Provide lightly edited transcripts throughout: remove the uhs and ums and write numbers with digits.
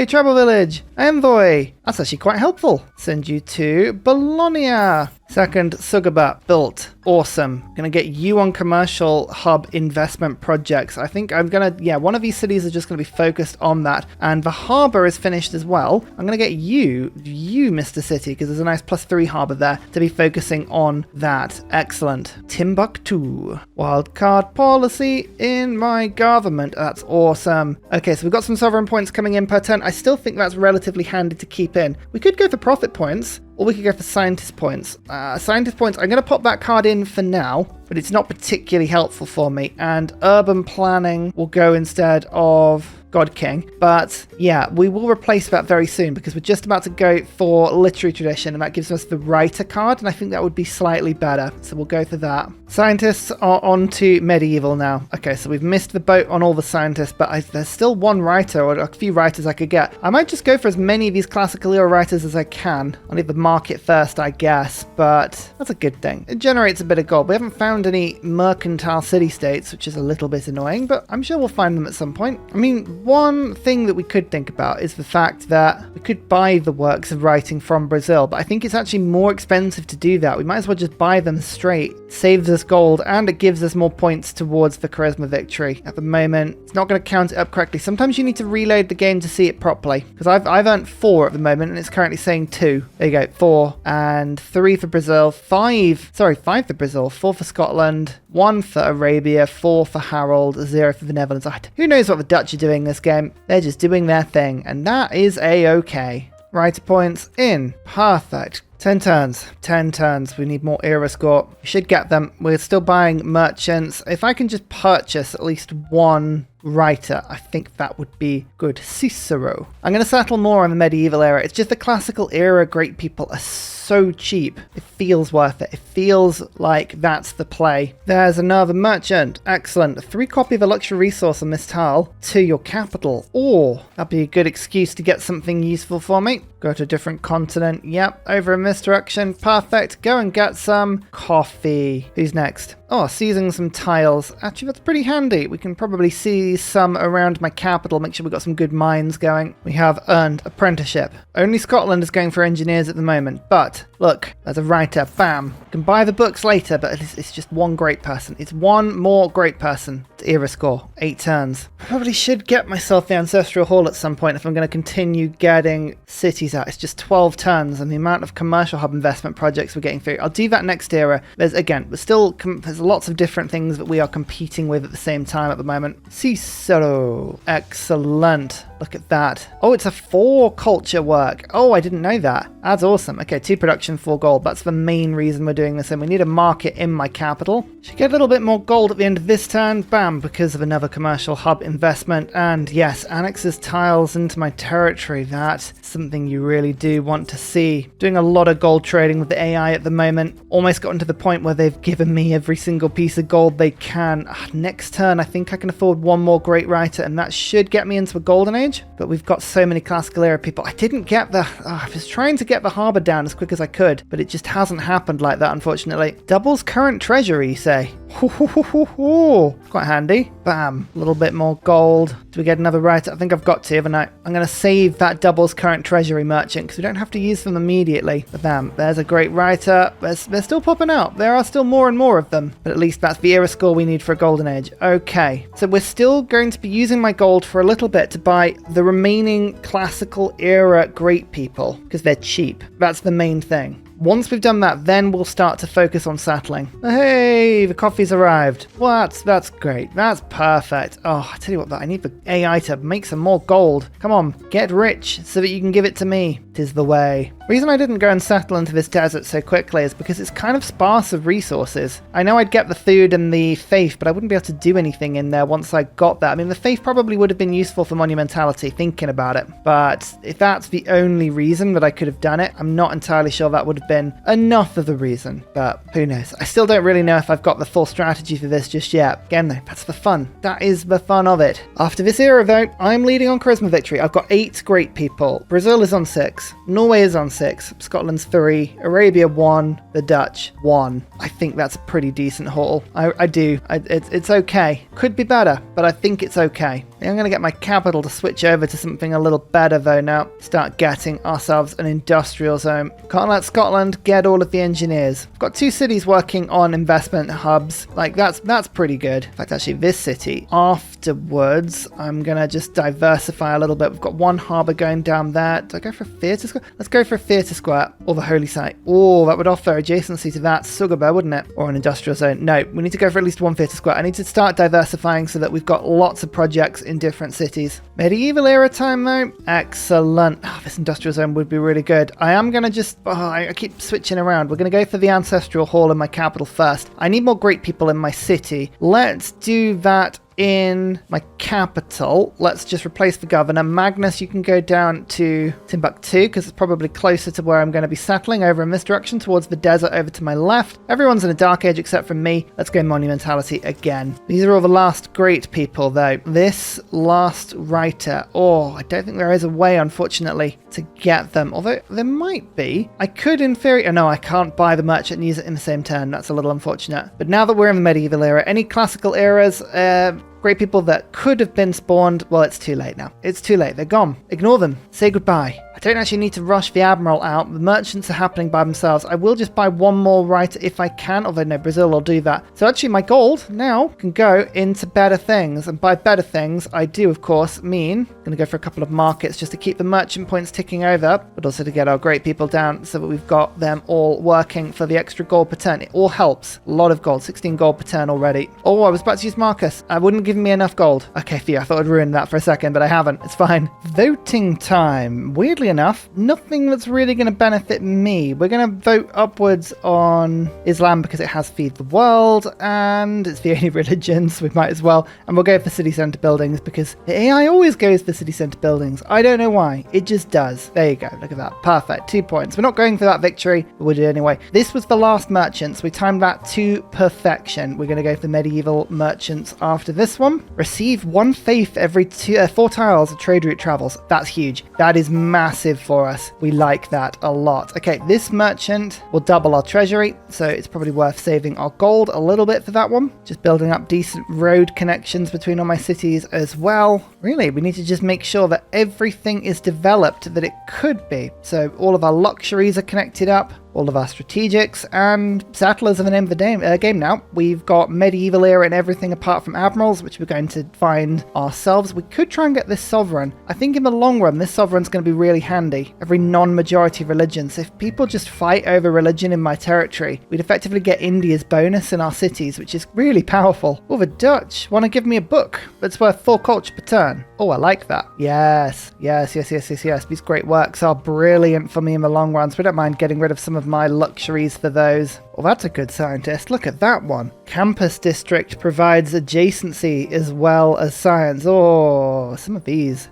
Hey, Travel Village, Envoy. That's actually quite helpful. Send you to Bologna. Second, Sugabat, built. Awesome. Gonna get you on commercial hub investment projects. I think I'm gonna, one of these cities is just gonna be focused on that. And the harbor is finished as well. I'm gonna get you, Mr. City, because there's a nice +3 harbor there to be focusing on that. Excellent. Timbuktu. Wildcard policy in my government. That's awesome. Okay, so we've got some sovereign points coming in per turn. I still think that's relatively handy to keep in. We could go for profit points, or we could go for scientist points. Scientist points, I'm going to pop that card in for now, but it's not particularly helpful for me. And urban planning will go instead of God King. But yeah, we will replace that very soon because we're just about to go for literary tradition, and that gives us the writer card, and I think that would be slightly better. So we'll go for that. Scientists are on to medieval now. Okay, so we've missed the boat on all the scientists, but there's still one writer or a few writers I could get. I might just go for as many of these classical era writers as I can. I'll leave the market first, I guess, but that's a good thing. It generates a bit of gold. We haven't found any mercantile city-states, which is a little bit annoying, but I'm sure we'll find them at some point. I mean, one thing that we could think about is the fact that we could buy the works of writing from Brazil, but I think it's actually more expensive to do that. We might as well just buy them straight. Saves us gold, and it gives us more points towards the charisma victory. At the moment, it's not going to count it up correctly. Sometimes you need to reload the game to see it properly, because I've earned 4 at the moment, and it's currently saying 2. There you go, 4 and 3 for Brazil, 5 for Brazil, 4 for Scotland, 1 for Arabia, 4 for Harold, 0 for the Netherlands. Who knows what the Dutch are doing this game? They're just doing their thing, and that is a-okay. Writer points in. Perfect. 10 turns. We need more era score. We should get them. We're still buying merchants. If I can just purchase at least one writer, I think that would be good. Cicero. I'm going to settle more on the medieval era. It's just the classical era great people are so cheap. It feels worth it. It feels like that's the play. There's another merchant. Excellent. 3 copy of a luxury resource on this tile to your capital. Or that'd be a good excuse to get something useful for me. Go to a different continent. Yep, over in this direction. Perfect. Go and get some coffee. Who's next? Oh, seizing some tiles. Actually, that's pretty handy. We can probably see some around my capital. Make sure we've got some good mines going. We have earned apprenticeship. Only Scotland is going for engineers at the moment. But look, there's a writer. Bam. You can buy the books later, but it's just one great person. It's one more great person. It's era score. 8 turns. I probably should get myself the Ancestral Hall at some point if I'm going to continue getting cities out. It's just 12 turns, and the amount of commercial hub investment projects we're getting through. I'll do that next era. There's lots of different things that we are competing with at the same time at the moment. Cicero. Excellent. Look at that. Oh, it's a 4 culture work. Oh, I didn't know that. That's awesome. Okay, 2 production, 4 gold. That's the main reason we're doing this, and we need a market in my capital. Should get a little bit more gold at the end of this turn. Bam, because of another commercial hub investment. And yes, annexes tiles into my territory. That's something you really do want to see. Doing a lot of gold trading with the AI at the moment. Almost gotten to the point where they've given me every single piece of gold they can. Next turn, I think I can afford one more great writer, and that should get me into a golden age. But we've got so many classical era people. I didn't get I was trying to get the harbor down as quick as I could, but it just hasn't happened like that, unfortunately. Doubles current treasury, you say? Quite handy. Bam. A little bit more gold. Do we get another writer? I think I've got to, haven't I? I'm going to save that doubles current treasury merchant because we don't have to use them immediately. But bam, there's a great writer. They're still popping out. There are still more and more of them. But at least that's the era score we need for a golden age. Okay. So we're still going to be using my gold for a little bit to buy the remaining classical era great people because they're cheap. That's the main thing. Once we've done that, then we'll start to focus on settling. Hey, the coffee's arrived. What? That's great. That's perfect. Oh, I tell you what, I need the AI to make some more gold. Come on, get rich so that you can give it to me. 'Tis the way. The reason I didn't go and settle into this desert so quickly is because it's kind of sparse of resources. I know I'd get the food and the faith, but I wouldn't be able to do anything in there once I got that. I mean, the faith probably would have been useful for monumentality, thinking about it. But if that's the only reason that I could have done it, I'm not entirely sure that would have been enough of the reason. But who knows? I still don't really know if I've got the full strategy for this just yet. Again, though, that's the fun. That is the fun of it. After this era, though, I'm leading on charisma victory. I've got 8 great people. Brazil is on 6. Norway is on 6, Scotland's 3, Arabia 1, the Dutch 1. I think that's a pretty decent haul. I do. It's okay. Could be better, but I think it's okay. I'm going to get my capital to switch over to something a little better though now. Start getting ourselves an industrial zone. Can't let Scotland get all of the engineers. I've got 2 cities working on investment hubs. Like that's pretty good. In fact, actually this city afterwards, I'm going to just diversify a little bit. We've got 1 harbour going down there. Do I go for a theatre square? Let's go for a theatre square or the holy site. Oh, that would offer adjacency to that Sugar, wouldn't it? Or an industrial zone. No, we need to go for at least 1 theatre square. I need to start diversifying so that we've got lots of projects in different cities. Medieval era time though. Excellent. Oh, this industrial zone would be really good. I am going to just... I keep switching around. We're going to go for the ancestral hall in my capital first. I need more Greek people in my city. Let's do that in my capital. Let's just replace the governor. Magnus, you can go down to Timbuktu because it's probably closer to where I'm going to be settling over in this direction towards the desert over to my left. Everyone's in a dark age except for me. Let's go monumentality again. These are all the last great people though. This last writer. Oh, I don't think there is a way unfortunately to get them. Although there might be. I could in theory. Oh no, I can't buy the merchant and use it in the same turn. That's a little unfortunate. But now that we're in the medieval era, any classical eras, great people that could have been spawned, well, it's too late now. It's too late. They're gone. Ignore them. Say goodbye. I don't actually need to rush the admiral out. The merchants are happening by themselves. I will just buy 1 more writer if I can, although no, Brazil will do that. So actually my gold now can go into better things. And by better things, I do, of course, mean I'm going to go for a couple of markets just to keep the merchant points ticking over, but also to get our great people down so that we've got them all working for the extra gold per turn. It all helps. A lot of gold. 16 gold per turn already. Oh, I was about to use Marcus. I wouldn't give me enough gold. Okay, phew, I thought I'd ruin that for a second, but I haven't. It's fine. Voting time. Weirdly enough, nothing that's really going to benefit me. We're going to vote upwards on Islam because it has Feed the World and it's the only religion, so we might as well. And we'll go for city centre buildings because the AI always goes for city centre buildings. I don't know why. It just does. There you go. Look at that. Perfect. 2 points. We're not going for that victory, but we'll do it anyway. This was the last merchant, so we timed that to perfection. We're going to go for medieval merchants after this one. Receive 1 faith every 4 tiles of trade route travels. That's huge. That is massive for us. We like that a lot. Okay, this merchant will double our treasury, so it's probably worth saving our gold a little bit for that one. Just building up decent road connections between all my cities as well. Really, we need to just make sure that everything is developed that it could be. So all of our luxuries are connected up. All of our strategics and settlers are the name of the game now. We've got medieval era and everything apart from admirals, which we're going to find ourselves. We could try and get this sovereign. I think in the long run, this sovereign's going to be really handy. Every non-majority religion. So if people just fight over religion in my territory, we'd effectively get India's bonus in our cities, which is really powerful. Oh, the Dutch want to give me a book that's worth 4 culture per turn. Oh, I like that. Yes. These great works are brilliant for me in the long run, so I don't mind getting rid of some of my luxuries for those. Well, that's a good scientist. Look at that one. Campus district provides adjacency as well as science. Oh, some of these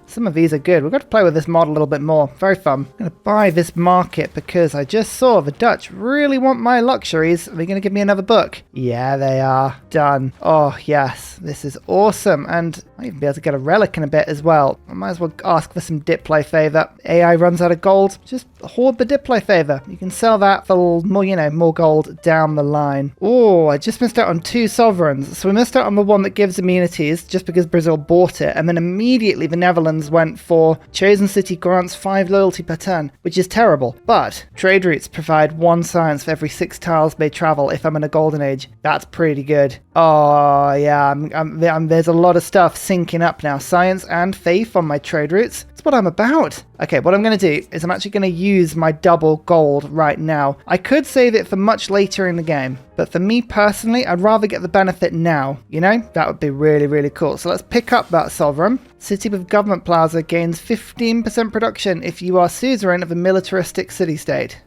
are good. We've got to play with this model a little bit more. Very fun. I'm going to buy this market because I just saw the Dutch really want my luxuries. Are they going to give me another book? Yeah, they are. Done. Oh, yes. This is awesome. And I might even be able to get a relic in a bit as well. I might as well ask for some diplo favor. AI runs out of gold. Just hoard the diplo favor. You can sell that for more, more gold down the line. Oh, I just missed out on 2 sovereigns. So we missed out on the one that gives immunities just because Brazil bought it. And then immediately the Netherlands went for chosen city grants 5 loyalty per turn, which is terrible. But trade routes provide 1 science for every 6 tiles they travel if I'm in a golden age. That's pretty good. Oh, yeah. There's a lot of stuff syncing up now. Science and faith on my trade routes. That's what I'm about. Okay, what I'm going to do is I'm actually going to use my double gold right now. I could save it for much later in the game, but for me personally, I'd rather get the benefit now, That would be really, really cool. So let's pick up that sovereign. City with government plaza gains 15% production if you are suzerain of a militaristic city-state.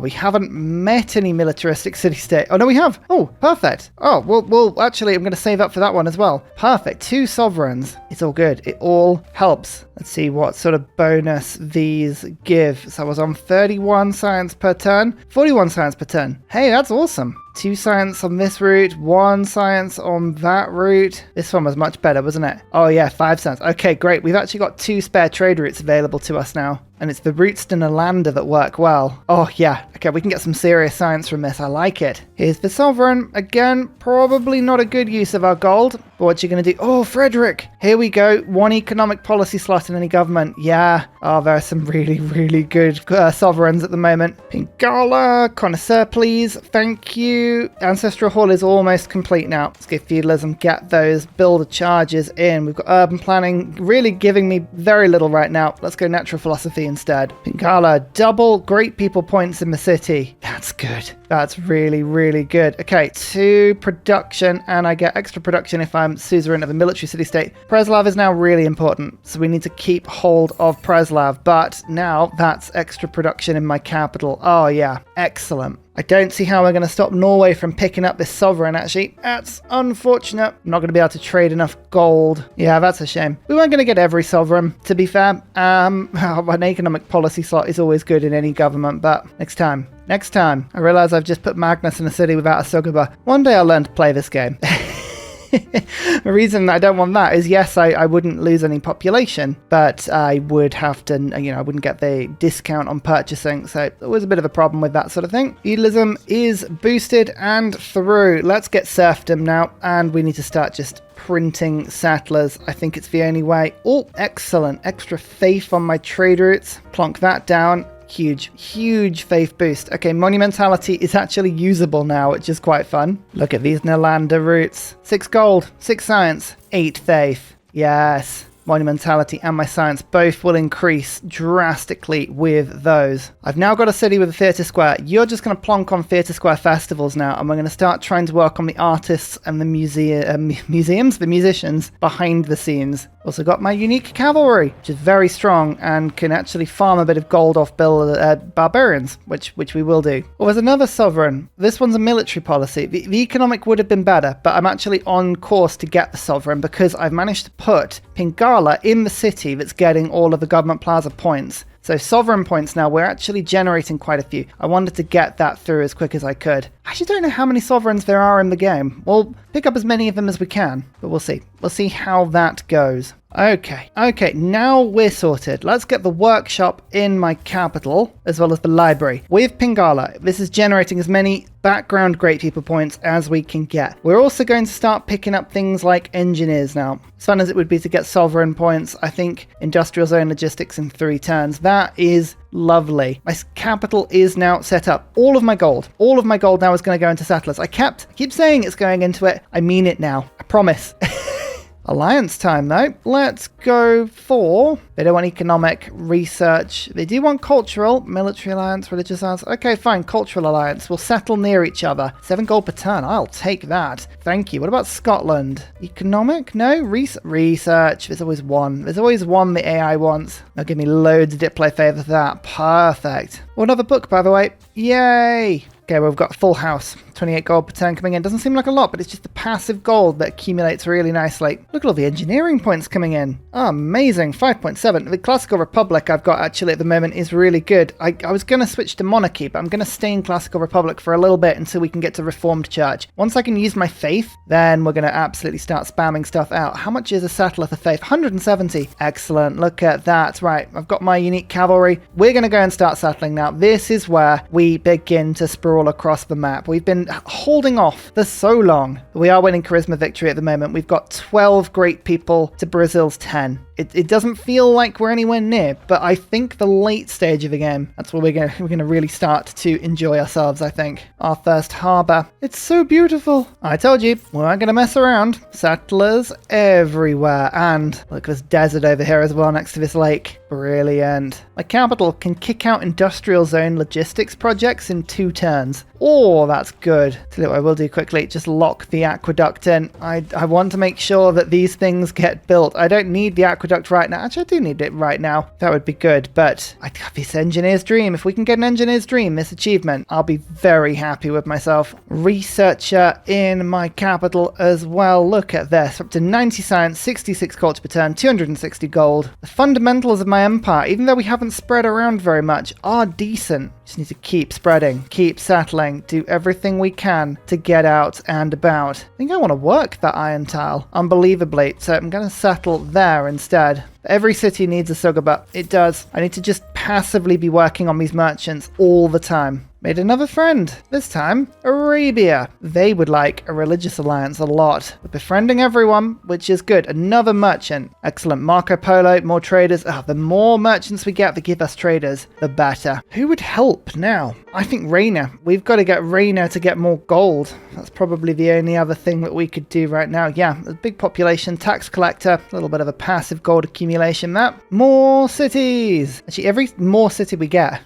We haven't met any militaristic city-state. Oh, no, we have. Oh, perfect. Oh, well, actually, I'm going to save up for that one as well. Perfect. 2 sovereigns. It's all good. It all helps. Let's see what sort of bonus these give. So I was on 31 science per turn, 41 science per turn. Hey, that's awesome. 2 science on this route, 1 science on that route. This one was much better, wasn't it? Oh yeah, 5 science. Okay, great. We've actually got 2 spare trade routes available to us now. And it's the roots to Nalanda that work well. Oh yeah, okay, we can get some serious science from this. I like it. Here's the sovereign. Again, probably not a good use of our gold. But what you going to do? Oh, Frederick. Here we go. One economic policy slot in any government. Yeah. Oh, there are some really, really good sovereigns at the moment. Pingala, connoisseur, please. Thank you. Ancestral Hall is almost complete now. Let's get feudalism, get those builder charges in. We've got urban planning really giving me very little right now. Let's go natural philosophy instead. Pingala, double great people points in the city. That's good. That's really, really good. Okay, 2 production, and I get extra production if I'm suzerain of a military city-state. Preslav is now really important, so we need to keep hold of Preslav, but now that's extra production in my capital. Oh yeah, excellent. I don't see how we're going to stop Norway from picking up this sovereign, actually. That's unfortunate. I'm not going to be able to trade enough gold. Yeah, that's a shame. We weren't going to get every sovereign, to be fair. An economic policy slot is always good in any government, but next time. Next time. I realize I've just put Magnus in a city without a Sugaba. One day I'll learn to play this game. The reason I don't want that is, yes, I wouldn't lose any population, but I would have to, I wouldn't get the discount on purchasing, so there was a bit of a problem with that sort of thing. Feudalism is boosted and through. Let's get serfdom now, and we need to start just printing settlers. I think it's the only way. Oh, excellent. Extra faith on my trade routes. Plonk that down. Huge faith boost. Okay, monumentality is actually usable now, which is quite fun. Look at these Nalanda routes. 6 gold, 6 science, 8 faith. Yes. Monumentality and my science both will increase drastically with those. I've now got a city with a theatre square. You're just going to plonk on theatre square festivals now, and we're going to start trying to work on the artists and the museums, the musicians behind the scenes. Also got my unique cavalry, which is very strong and can actually farm a bit of gold off barbarians, which we will do. Well, there's another sovereign. This one's a military policy. The economic would have been better, but I'm actually on course to get the sovereign because I've managed to put Pingala in the city that's getting all of the government plaza points. So sovereign points now, we're actually generating quite a few. I wanted to get that through as quick as I could. I actually don't know how many sovereigns there are in the game. We'll pick up as many of them as we can, but we'll see. We'll see how that goes. Okay, now we're sorted. Let's get the workshop in my capital, as well as the library. With Pingala, this is generating as many background great people points as we can get. We're also going to start picking up things like engineers now. As fun as it would be to get sovereign points, I think industrial zone logistics in 3 turns. That is lovely. My capital is now set up. All of my gold now is going to go into settlers. I keep saying it's going into it. I mean it now. I promise. Alliance time though. Let's go for... They don't want economic research. They do want cultural. Military alliance, religious alliance. Okay, fine. Cultural alliance. We'll settle near each other. 7 gold per turn. I'll take that. Thank you. What about Scotland? Economic? No. Research. There's always one. There's always one the AI wants. They'll give me loads of diplo favor for that. Perfect. Oh, another book, by the way. Yay! Okay, well, we've got full house. 28 gold per turn coming in. Doesn't seem like a lot, but it's just the passive gold that accumulates really nicely. Look at all the engineering points coming in. Oh, amazing. 5.7. The Classical Republic I've got actually at the moment is really good. I was going to switch to monarchy, but I'm going to stay in Classical Republic for a little bit until we can get to Reformed Church. Once I can use my faith, then we're going to absolutely start spamming stuff out. How much is a settler for faith? 170. Excellent. Look at that. Right, I've got my unique cavalry. We're going to go and start settling now. This is where we begin to sprawl across the map. We've been holding off for so long. We are winning charisma victory at the moment. We've got 12 great people to Brazil's 10. It doesn't feel like we're anywhere near, but I think the late stage of the game, that's where we're going to really start to enjoy ourselves, I think. Our first harbour. It's so beautiful. I told you, we aren't going to mess around. Settlers everywhere. And look, there's desert over here as well next to this lake. Brilliant. My capital can kick out industrial zone logistics projects in 2 turns. Oh, that's good. So what I will do quickly, just lock the aqueduct in. I want to make sure that these things get built. I don't need the aqueduct right now. Actually, I do need it right now. That would be good, but I got this engineer's dream. If we can get an engineer's dream, this achievement, I'll be very happy with myself. Researcher in my capital as well. Look at this. Up to 90 science, 66 culture per turn, 260 gold. The fundamentals of my empire, even though we haven't spread around very much, are decent. Just need to keep spreading, keep settling, do everything we can to get out and about. I think I want to work that iron tile, unbelievably, so I'm going to settle there instead. Every city needs a Sugaba. It does. I need to just passively be working on these merchants all the time. Made another friend, this time Arabia. They would like a religious alliance a lot. We're befriending everyone, which is good. Another merchant. Excellent. Marco Polo, more traders. The more merchants we get that give us traders, the better. Who would help now? I think Reina. We've got to get Reina to get more gold. That's probably the only other thing that we could do right now. Yeah, a big population, tax collector, a little bit of a passive gold accumulation map. More cities. Actually, every more city we get,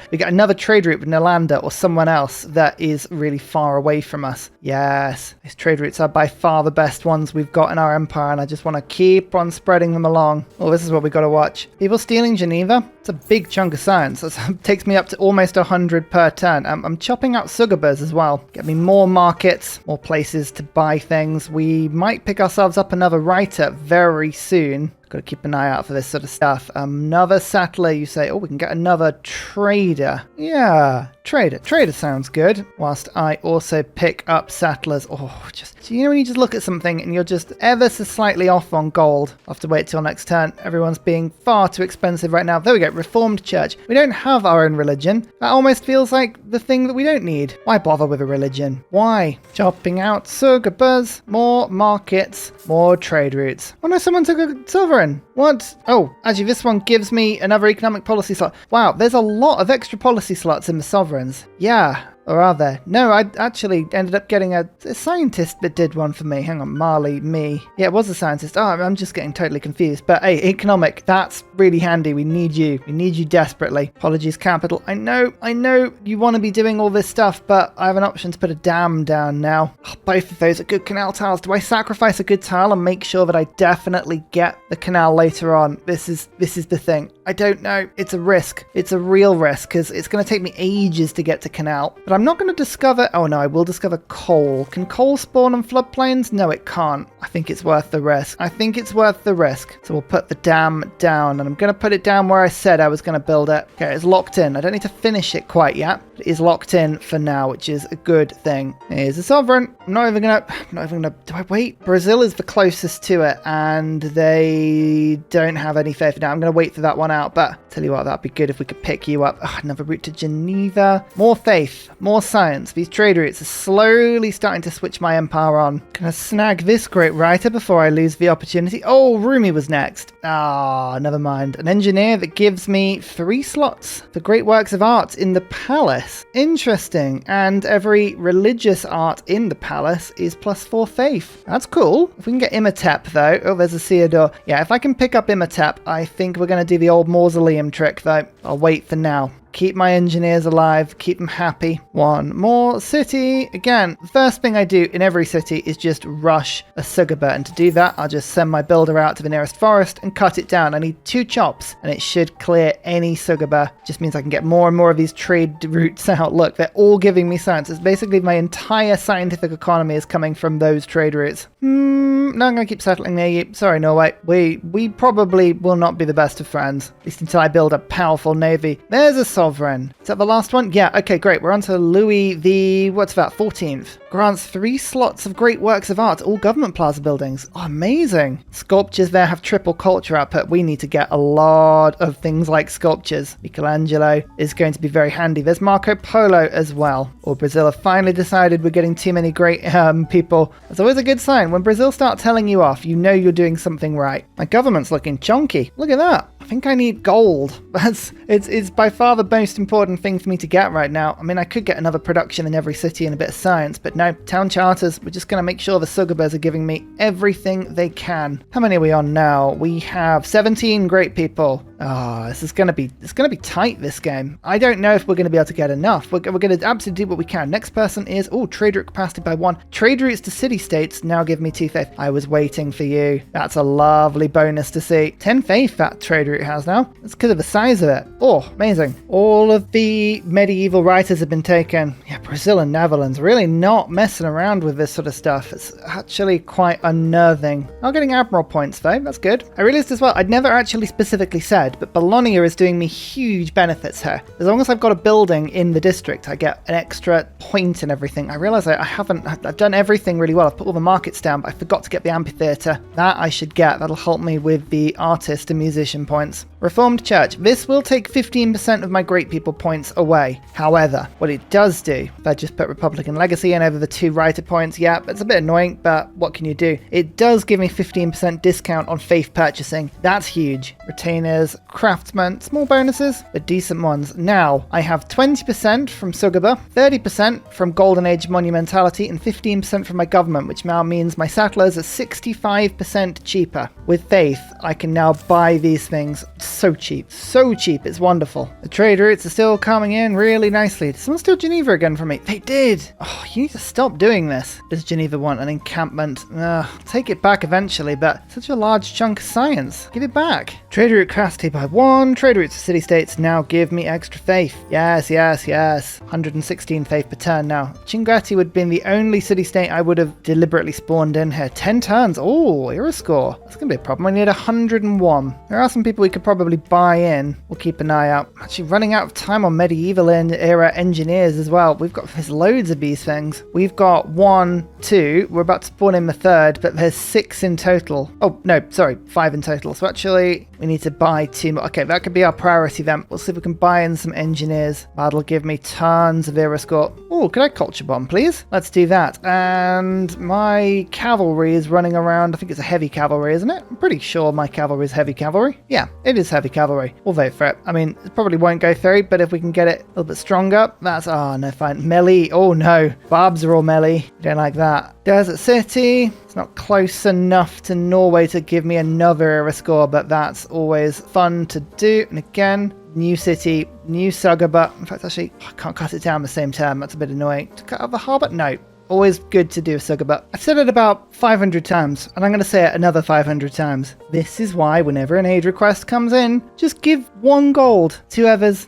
we get another trade route with Nalanda or someone else that is really far away from us. Yes, these trade routes are by far the best ones we've got in our empire, and I just want to keep on spreading them along. Oh, this is what we got to watch. People stealing Geneva. It's a big chunk of science. That takes me up to almost 100 per turn. I'm chopping out Sugabas as well. Get me more markets, more places to buy things. We might pick ourselves up another writer very soon. Got to keep an eye out for this sort of stuff. Another settler, you say. Oh, we can get another trader. Yeah, trader. Trader sounds good. Whilst I also pick up settlers. Oh, just, you know when you just look at something and you're just ever so slightly off on gold? I'll have to wait till next turn. Everyone's being far too expensive right now. There we go, Reformed Church. We don't have our own religion. That almost feels like the thing that we don't need. Why bother with a religion? Why? Chopping out Sugabas, more markets, more trade routes. Oh no, someone took a sovereign. What? Oh, actually this one gives me another economic policy slot. Wow, there's a lot of extra policy slots in the sovereigns. Yeah. Or are there? No, I actually ended up getting a scientist that did one for me. Hang on, Marley, me. Yeah, it was a scientist. Oh, I'm just getting totally confused. But hey, economic, that's really handy. We need you. We need you desperately. Apologies, capital. I know you want to be doing all this stuff, but I have an option to put a dam down now. Oh, both of those are good canal tiles. Do I sacrifice a good tile and make sure that I definitely get the canal later on? This is the thing. I don't know. It's a risk. It's a real risk because it's going to take me ages to get to canal. But I'm not going to discover... Oh no, I will discover coal. Can coal spawn on floodplains? No, it can't. I think it's worth the risk. So we'll put the dam down, and I'm going to put it down where I said I was going to build it. Okay, it's locked in. I don't need to finish it quite yet. It is locked in for now, which is a good thing. Here's a sovereign. I'm not even gonna... Do I wait? Brazil is the closest to it, and they don't have any faith now. I'm going to wait for that one out, but tell you what, that'd be good if we could pick you up. Another route to Geneva. More faith, more science. These trade routes are slowly starting to switch my empire on. Can I snag this great writer before I lose the opportunity? Oh, Rumi was next. Never mind. An engineer that gives me 3 slots for great works of art in the palace. Interesting. And every religious art in the palace is +4 faith. That's cool. If we can get Imhotep though. Oh, there's a Theodore. Yeah, if I can pick up Imhotep, I think we're going to do the old mausoleum trick though. I'll wait for now. Keep my engineers alive, keep them happy. One more city. Again, the first thing I do in every city is just rush a Sugaba, and to do that, I'll just send my builder out to the nearest forest and cut it down. I need 2 chops, and it should clear any Sugaba. Just means I can get more and more of these trade routes out. Look, they're all giving me science. It's basically my entire scientific economy is coming from those trade routes. No, I'm going to keep settling near you. Sorry, Norway. We probably will not be the best of friends, at least until I build a powerful navy. There's a sovereign. Is that the last one? Yeah, okay, great. We're on to Louis the, what's that, 14th. Grants 3 slots of great works of art, all government plaza buildings. Oh, amazing. Sculptures there have triple culture output. We need to get a lot of things like sculptures. Michelangelo is going to be very handy. There's Marco Polo as well. Or Brazil have finally decided we're getting too many great people. That's always a good sign. When Brazil start telling you off, you know you're doing something right. My government's looking chonky. Look at that. I think I need gold. It's by far the most important thing for me to get right now. I mean, I could get another production in every city and a bit of science, but no, town charters. We're just going to make sure the Sugabas are giving me everything they can. How many are we on now? We have 17 great people. This is going to be tight, this game. I don't know if we're going to be able to get enough. We're going to absolutely do what we can. Next person is, trade route capacity by 1. Trade routes to city-states now give me 2 faith. I was waiting for you. That's a lovely bonus to see. 10 faith that trade route has now. That's because of the size of it. Oh, amazing. All of the medieval writers have been taken. Yeah, Brazil and Netherlands really not messing around with this sort of stuff. It's actually quite unnerving. Not getting admiral points though. That's good. I realized as well, I'd never actually specifically said third, but Bologna is doing me huge benefits here. As long as I've got a building in the district, I get an extra point and everything. I realise I've done everything really well. I've put all the markets down, but I forgot to get the amphitheatre. That I should get. That'll help me with the artist and musician points. Reformed Church. This will take 15% of my great people points away. However, what it does do, if I just put Republican Legacy in over the 2 writer points, yeah, it's a bit annoying, but what can you do? It does give me 15% discount on faith purchasing. That's huge. Retainers, craftsmen, small bonuses, but decent ones. Now, I have 20% from Sugaba, 30% from Golden Age Monumentality, and 15% from my government, which now means my settlers are 65% cheaper. With faith, I can now buy these things so cheap, it's wonderful. The trade routes are still coming in really nicely. Did someone steal Geneva again from me? They did. Oh, you need to stop doing this. Does Geneva want an encampment? I'll take it back eventually, but such a large chunk of science. Give it back. Trade route capacity by 1. Trade routes to city-states now give me extra faith. Yes. 116 faith per turn now. Chinguetti would have been the only city-state I would have deliberately spawned in here. 10 turns. Oh, era score. That's going to be a problem. I need 101. There are some people we could probably buy in. We'll keep an eye out. Actually, running out of time on medieval era engineers as well. There's loads of these things. We've got 1, 2. We're about to spawn in the 3rd, but there's 6 in total. Oh, no, sorry, 5 in total. So actually, we need to buy 2 more. Okay, that could be our priority then. We'll see if we can buy in some engineers. That'll give me tons of era score. Oh, could I culture bomb, please? Let's do that. And my cavalry is running around. I think it's a heavy cavalry, isn't it? I'm pretty sure my cavalry is heavy cavalry. Yeah, it is heavy cavalry. We'll vote for it. I mean, it probably won't go through, but if we can get it a little bit stronger, that's... Oh, no, fine. Melee. Oh, no. Barbs are all melee. Don't like that. Desert City. It's not close enough to Norway to give me another era score, but that's always fun to do. And again, new city, new Sugaba. In fact, actually, I can't cut it down the same term. That's a bit annoying. To cut out the harbour? No. Always good to do a Sugaba. I've said it about 500 times, and I'm going to say it another 500 times. This is why whenever an aid request comes in, just give 1 gold to whoever's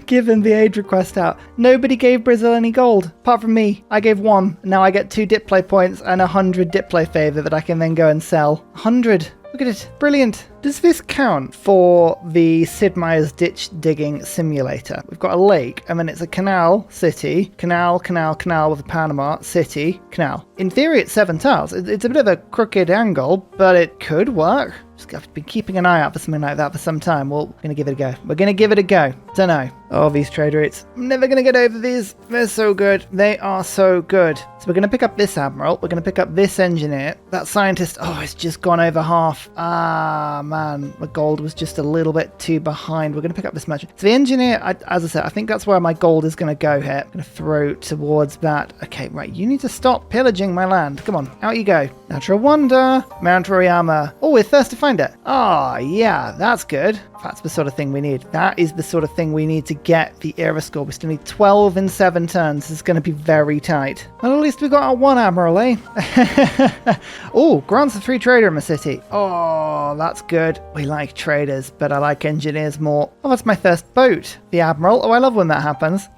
given the aid request out. Nobody gave Brazil any gold, apart from me. I gave 1. Now I get 2 diplo points and 100 diplo favour that I can then go and sell. 100. Look at it. Brilliant. Does this count for the Sid Meier's ditch digging simulator? We've got a lake, and then it's a canal, city, canal with a Panama, city, canal. In theory, it's 7 tiles. It's a bit of a crooked angle, but it could work. I've been keeping an eye out for something like that for some time. Well, we're going to give it a go. We're going to give it a go. Don't know. Oh, these trade routes. I'm never going to get over these. They're so good. They are so good. So we're going to pick up this admiral. We're going to pick up this engineer. That scientist, oh, it's just gone over half. Ah, man. The gold was just a little bit too behind. We're going to pick up this merchant. So the engineer, as I said, I think that's where my gold is going to go here. I'm going to throw towards that. Okay, right. You need to stop pillaging my land. Come on. Out you go. Natural wonder. Mount Royama. Oh, we're first to find it. Oh, yeah. That's good. That's the sort of thing we need. That is the sort of thing we need to get the era score. We still need 12 in 7 turns. It's going to be very tight. Well, at least we got our 1 admiral, eh? Oh, grants a free trader in my city. Oh, that's good. We like traders, but I like engineers more. Oh, that's my first boat. The admiral. Oh, I love when that happens.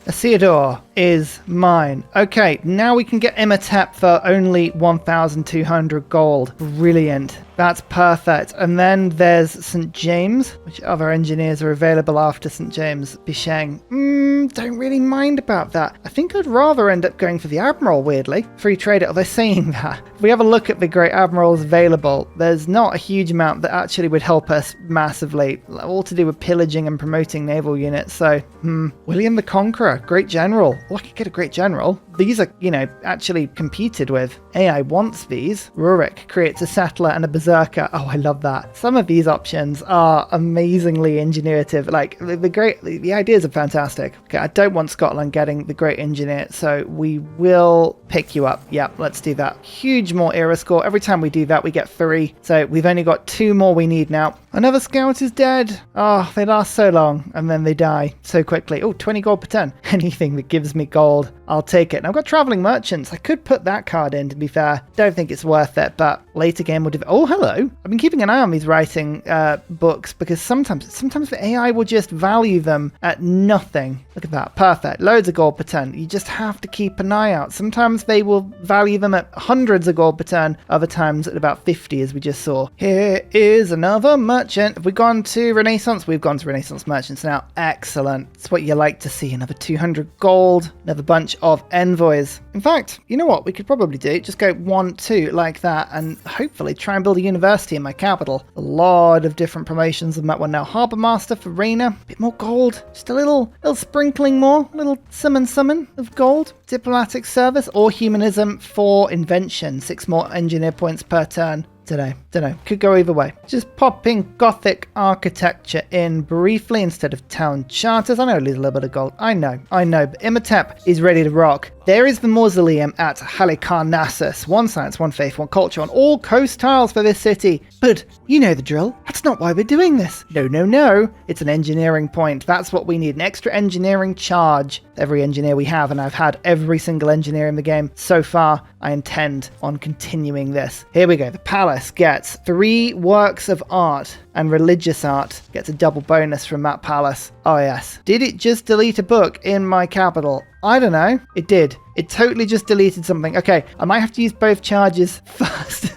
Theodore is mine. Okay, now we can get Imhotep for only 1,200 gold. Brilliant. That's perfect. And then there's St. James. Which other engineers are available after St. James? Bisheng. Don't really mind about that. I think I'd rather end up going for the Admiral, weirdly. Free trader. Although saying that, if we have a look at the great admirals available, there's not a huge amount that actually would help us massively. All to do with pillaging and promoting naval units. So, William the Conqueror, great general. Oh, I could get a great general. These are, actually competed with. AI wants these. Rurik creates a settler and a berserker. Oh, I love that. Some of these options are amazingly engineerative. Like, the ideas are fantastic. Okay, I don't want Scotland getting the great engineer, so we will pick you up. Yep, let's do that. Huge more era score. Every time we do that, we get 3. So we've only got 2 more we need now. Another scout is dead. Oh, they last so long, and then they die so quickly. Oh, 20 gold per turn. Anything that gives me gold, I'll take it. And I've got traveling merchants. I could put that card in, to be fair. Don't think it's worth it, but later game will do. Oh, hello. I've been keeping an eye on these writing books because sometimes the AI will just value them at nothing. Look at that. Perfect. Loads of gold per turn. You just have to keep an eye out. Sometimes they will value them at hundreds of gold per turn. Other times at about 50, as we just saw. Here is another merchant. Have we gone to Renaissance? We've gone to Renaissance merchants now. Excellent. It's what you like to see. Another 200 gold. Another bunch of envoys. In fact, you know what we could probably do? Just go 1, 2 like that and hopefully try and build a university in my capital. A lot of different promotions on that one now. Harbour Master for Reina. Bit more gold. Just a little sprinkling more. A little summon of gold. Diplomatic service or humanism for invention. 6 more engineer points per turn. Don't know. Could go either way. Just popping Gothic architecture in briefly instead of town charters. I know it leaves a little bit of gold. I know. But Imhotep is ready to rock. There is the mausoleum at Halicarnassus. 1 science, 1 faith, 1 culture on all coast tiles for this city. But you know the drill. That's not why we're doing this. No. It's an engineering point. That's what we need. An extra engineering charge. Every engineer we have, and I've had every single engineer in the game so far. I intend on continuing this. Here we go. The palace gets 3 works of art, and religious art gets a double bonus from that palace. Oh yes. Did it just delete a book in my capital? I don't know. It did. It totally just deleted something. Okay, I might have to use both charges first.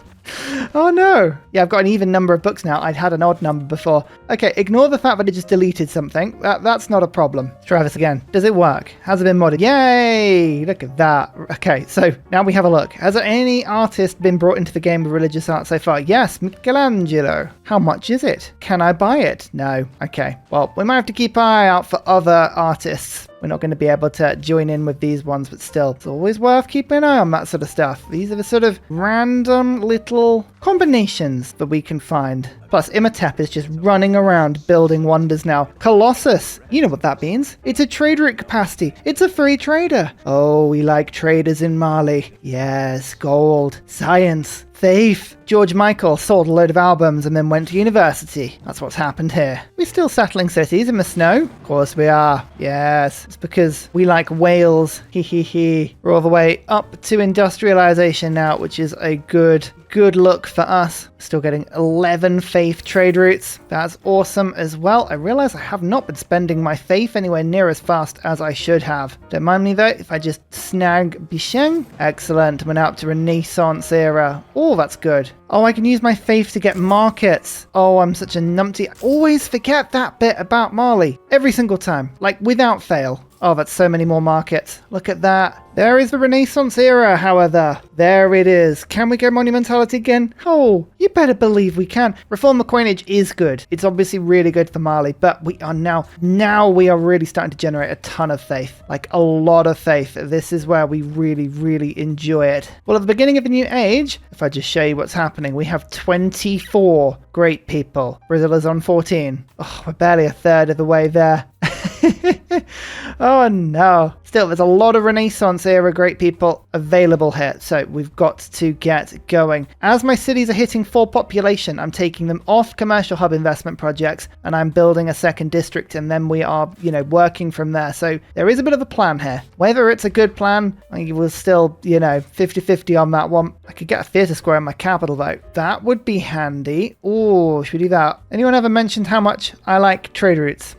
Oh no. Yeah, I've got an even number of books now. I'd had an odd number before. Okay, ignore the fact that it just deleted something. That's not a problem. Let's try this again. Does it work? Has it been modded? Yay! Look at that. Okay, so now we have a look. Has any artist been brought into the game with religious art so far? Yes, Michelangelo. How much is it? Can I buy it? No. Okay, well, we might have to keep an eye out for other artists. We're not going to be able to join in with these ones, but still, it's always worth keeping an eye on that sort of stuff. These are the sort of random little combinations that we can find. Plus, Imhotep is just running around building wonders now. Colossus, you know what that means. It's a trader at capacity. It's a free trader. Oh, we like traders in Mali. Yes, gold, science, faith. George Michael sold a load of albums and then went to university. That's what's happened here. We're still settling cities in the snow. Of course we are. Yes, it's because we like whales. We're all the way up to industrialization now, which is a good look for us. Still getting 11 faith trade routes. That's awesome as well. I realize I have not been spending my faith anywhere near as fast as I should have. Don't mind me though if I just snag Bicheng. Excellent. Went out to Renaissance era. Oh, that's good. Oh, I can use my faith to get markets. Oh, I'm such a numpty. I always forget that bit about Mali. Every single time. Like, without fail. Oh, that's so many more markets. Look at that. There is the Renaissance era, however. There it is. Can we go monumentality again? Oh, you better believe we can. Reform the coinage is good. It's obviously really good for Mali, but we are now we are really starting to generate a ton of faith. Like a lot of faith. This is where we really enjoy it. Well, at the beginning of the new age, if I just show you what's happening, we have 24 great people. Brazil is on 14. Oh, we're barely a third of the way there. Oh no. Still, there's a lot of Renaissance era great people available here, so we've got to get going. As my cities are hitting full population, I'm taking them off commercial hub investment projects and I'm building a second district, and then we are, working from there. So there is a bit of a plan here. Whether it's a good plan, I will still, 50-50 on that one. I could get a theatre square in my capital though. That would be handy. Oh, should we do that? Anyone ever mentioned how much I like trade routes?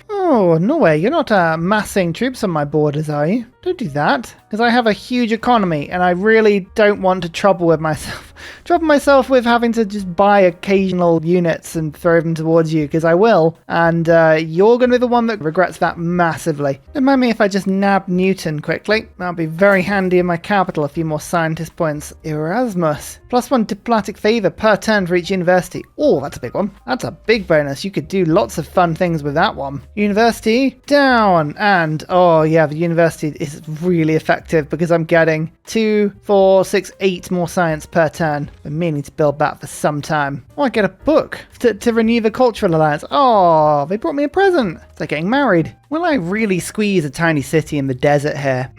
Oh, Norway, you're not massing troops on my borders, are you? Don't do that, because I have a huge economy and I really don't want to trouble myself with having to just buy occasional units and throw them towards you, because I will, and you're going to be the one that regrets that massively. Don't mind me if I just nab Newton quickly. That'll be very handy in my capital. A few more scientist points. Erasmus. +1 diplomatic favor per turn for each university. Oh, that's a big one. That's a big bonus. You could do lots of fun things with that one. University down, and oh yeah, the university is really effective because I'm getting 2, 4, 6, 8 more science per turn. I'm meaning to build that for some time. Oh, I get a book to renew the cultural alliance. Oh, they brought me a present. It's like getting married. Will I really squeeze a tiny city in the desert here?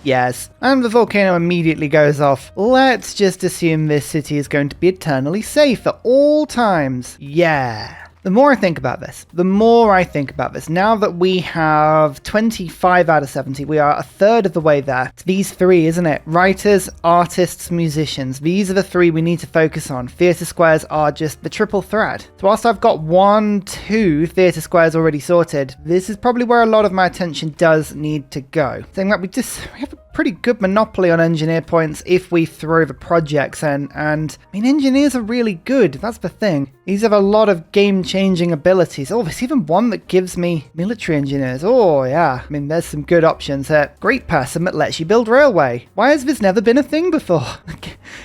Yes. And the volcano immediately goes off. Let's just assume this city is going to be eternally safe at all times. Yeah. The more I think about this, now that we have 25 out of 70, we are a third of the way there. It's these three, isn't it? Writers, artists, musicians. These are the three we need to focus on. Theatre squares are just the triple threat. So whilst I've got 2 theatre squares already sorted, this is probably where a lot of my attention does need to go. Saying that we have a pretty good monopoly on engineer points if we throw the projects in, and I mean, engineers are really good, that's the thing. These have a lot of game-changing abilities. Oh, there's even one that gives me military engineers. Oh yeah, I mean, there's some good options here. Great person that lets you build railway. Why has this never been a thing before?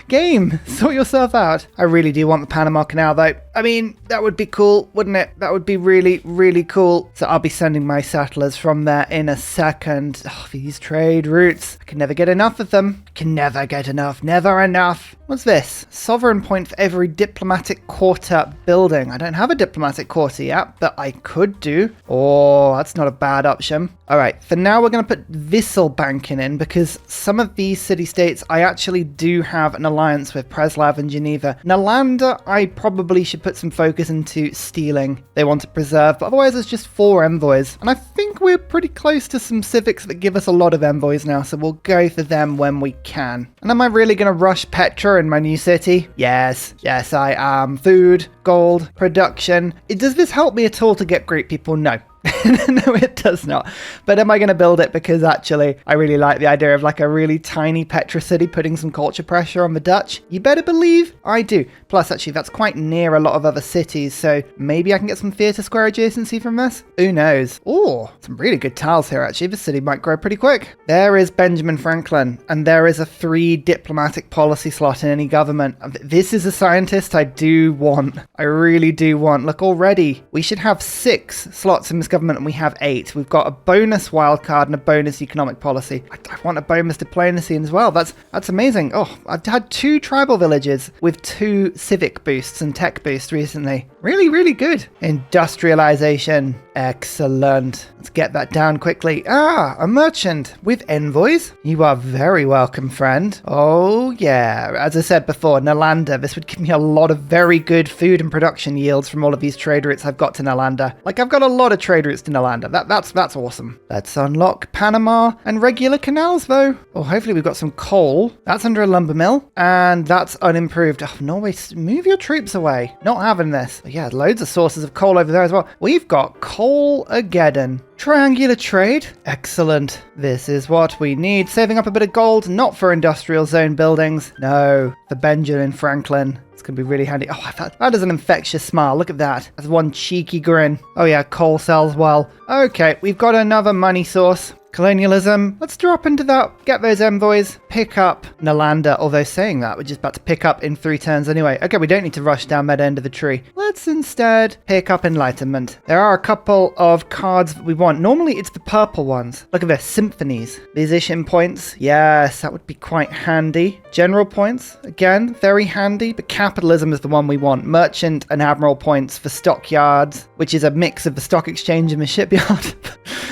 Game, sort yourself out. I really do want the Panama Canal though. I mean, that would be cool, wouldn't it? That would be really, really cool. So I'll be sending my settlers from there in a second. Oh, these trade routes. I can never get enough of them. I can never get enough. Never enough. What's this? Sovereign point for every diplomatic quarter building. I don't have a diplomatic quarter yet, but I could do. Oh, that's not a bad option. All right, for now we're going to put Vissel banking in because some of these city-states I actually do have an alliance with, Preslav and Geneva. Nalanda, I probably should put some focus into stealing. They want to preserve, but otherwise it's just 4 envoys. And I think we're pretty close to some civics that give us a lot of envoys now, so we'll go for them when we can. And am I really going to rush Petra in my new city? Yes, I am. Food, gold, production. Does this help me at all to get great people? No. No, it does not. But am I going to build it because actually I really like the idea of like a really tiny Petra city putting some culture pressure on the Dutch? You better believe I do. Plus, actually, that's quite near a lot of other cities, so maybe I can get some theatre square adjacency from this? Who knows? Oh, some really good tiles here, actually. The city might grow pretty quick. There is Benjamin Franklin, and there is a 3 diplomatic policy slot in any government. This is a scientist I do want. I really do want. Look, already, we should have 6 slots in this government, and we have 8. We've got a bonus wildcard and a bonus economic policy. I want a bonus diplomacy as well. That's amazing. Oh, I've had 2 tribal villages with 2 civic boosts and tech boosts recently. Really, really good. Industrialization. Excellent. Let's get that down quickly. Ah, a merchant with envoys. You are very welcome, friend. Oh, yeah. As I said before, Nalanda, this would give me a lot of very good food and production yields from all of these trade routes I've got to Nalanda. Like, I've got a lot of trade routes to Nalanda. That's awesome. Let's unlock Panama and regular canals, though. Oh, hopefully we've got some coal. That's under a lumber mill, and that's unimproved. Oh, Norway, move your troops away. Not having this. But yeah, loads of sources of coal over there as well. We've got Coal-ageddon. Triangular trade. Excellent. This is what we need. Saving up a bit of gold, not for industrial zone buildings. No, for Benjamin Franklin. It's going to be really handy. Oh, that is an infectious smile. Look at that. That's one cheeky grin. Oh yeah, coal sells well. Okay, we've got another money source. Colonialism. Let's drop into that. Get those envoys. Pick up Nalanda. Although saying that, we're just about to pick up in 3 turns anyway. Okay, we don't need to rush down that end of the tree. Let's instead pick up Enlightenment. There are a couple of cards that we want. Normally it's the purple ones. Look at this. Symphonies. Musician points. Yes, that would be quite handy. General points. Again, very handy. But capitalism is the one we want. Merchant and admiral points for stockyards, which is a mix of the stock exchange and the shipyard.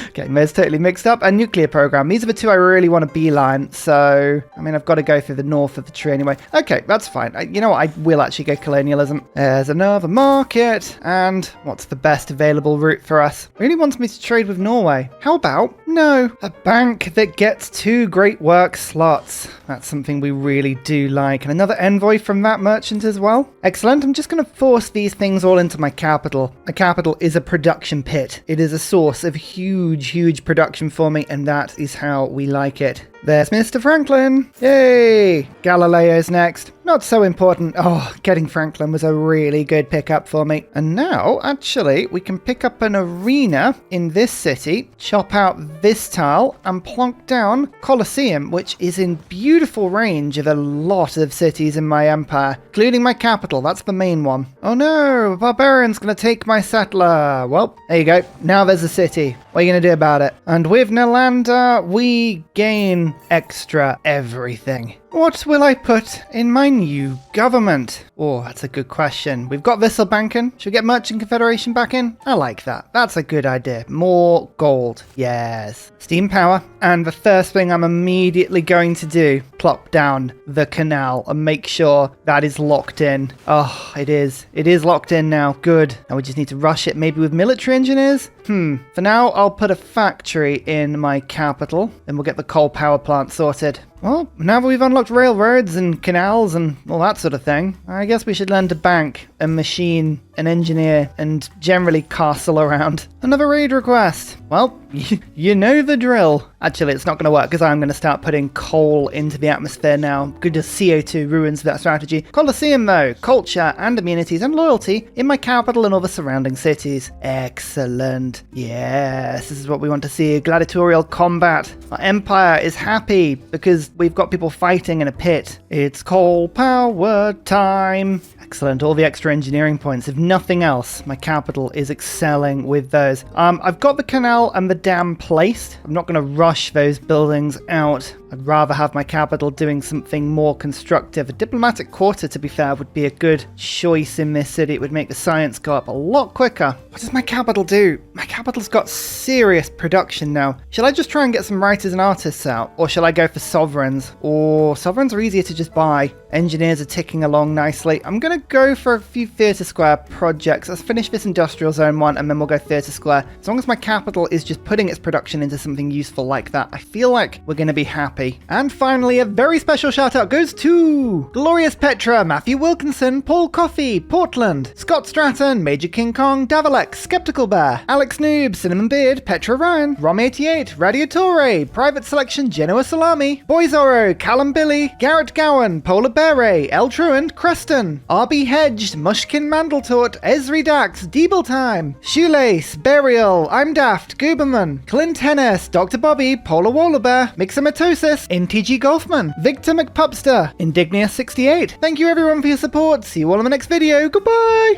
Okay, those totally mixed up. And nuclear program. These are the 2 I really want to beeline. So, I mean, I've got to go through the north of the tree anyway. Okay, that's fine. You know what? I will actually go colonialism. There's another market. And what's the best available route for us? Really wants me to trade with Norway. How about, no, a bank that gets 2 great work slots. That's something we really do like. And another envoy from that merchant as well. Excellent. I'm just going to force these things all into my capital. My capital is a production pit. It is a source of huge production for me, and that is how we like it. There's Mr. Franklin. Yay! Galileo's next. Not so important. Oh, getting Franklin was a really good pickup for me. And now, actually, we can pick up an arena in this city, chop out this tile, and plonk down Colosseum, which is in beautiful range of a lot of cities in my empire, including my capital. That's the main one. Oh no, a barbarian's gonna take my settler. Well, there you go. Now there's a city. What are you gonna do about it? And with Nalanda, we gain extra everything. What will I put in my new government? Oh, that's a good question. We've got Vissel banking. Should we get Merchant Confederation back in? I like that. That's a good idea. More gold. Yes. Steam power. And the first thing I'm immediately going to do, plop down the canal and make sure that is locked in. Oh, it is. It is locked in now. Good. Now we just need to rush it maybe with military engineers. For now, I'll put a factory in my capital. Then we'll get the coal power plant sorted. Well, now that we've unlocked railroads and canals and all that sort of thing, I guess we should learn to bank and machine and engineer and generally castle around. Another raid request. Well, you know the drill. Actually, it's not going to work because I'm going to start putting coal into the atmosphere now. Good as CO2 ruins that strategy. Colosseum though, culture and amenities and loyalty in my capital and other surrounding cities. Excellent. Yes, this is what we want to see. Gladiatorial combat. Our empire is happy because we've got people fighting in a pit. It's coal power time. Excellent, all the extra engineering points. If nothing else, my capital is excelling with those. I've got the canal and the dam placed. I'm not going to rush those buildings out. I'd rather have my capital doing something more constructive. A diplomatic quarter, to be fair, would be a good choice in this city. It would make the science go up a lot quicker. What does my capital do? My capital's got serious production now. Shall I just try and get some writers and artists out? Or shall I go for sovereigns? Or sovereigns are easier to just buy. Engineers are ticking along nicely. I'm going to go for a few theatre square projects. Let's finish this industrial zone one and then we'll go theatre square. As long as my capital is just putting its production into something useful like that, I feel like we're going to be happy. And finally, a very special shout out goes to Glorious Petra, Matthew Wilkinson, Paul Coffey, Portland, Scott Stratton, Major King Kong, Davalex, Skeptical Bear, Alex Noob, Cinnamon Beard, Petra Ryan, Rom88, Radiatore, Private Selection, Genoa Salami, Boyzoro, Callum Billy, Garrett Gowan, Polar Beret, El Truant, Creston, RB Hedged, Mushkin Mandletort, Esri Dax, Deeble Time, Shoelace, Burial, I'm Daft, Gooberman, Clint Hennis, Dr. Bobby, Polar Wallabear, Mixomatosis, NTG Golfman, Victor McPupster, Indignia68. Thank you everyone for your support. See you all in the next video. Goodbye!